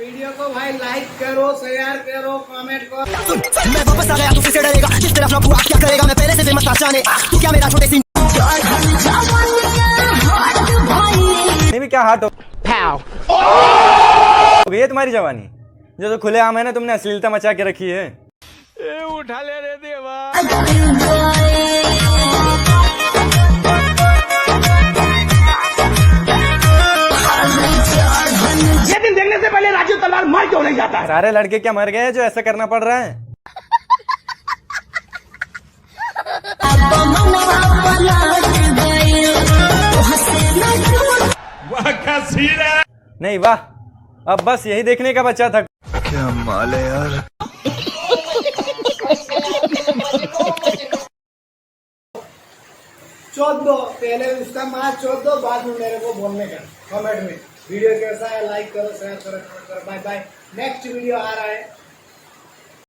Video को भाई like करो, शेयर करो, कमेंट करो। मैं वापस आ गया, तू फिर से डरेगा, किस तरह अपना बुआ क्या करेगा, मैं पहले से फेमस था जाने, तू क्या मेरा छोटे सिंह नहीं भी क्या हाथ हो गई है तुम्हारी जवानी, जो तो खुले आम है ना, तुमने अश्लीलता मचा के रखी है। उठा ले रे देवा। ये दिन देखने से पहले राजू तलवार मर क्यों नहीं जाता है? सारे लड़के क्या मर गए जो ऐसा करना पड़ रहा है? नहीं वाह, अब बस यही देखने का बच्चा था। क्या माल है यार। चोद दो, पहले उसका माँ चोद दो, बाद में मेरे को बोलने का कमेंट में। वीडियो कैसा है लाइक करो, शेयर करो, कमेंट करो। बाय बाय, नेक्स्ट वीडियो आ रहा है।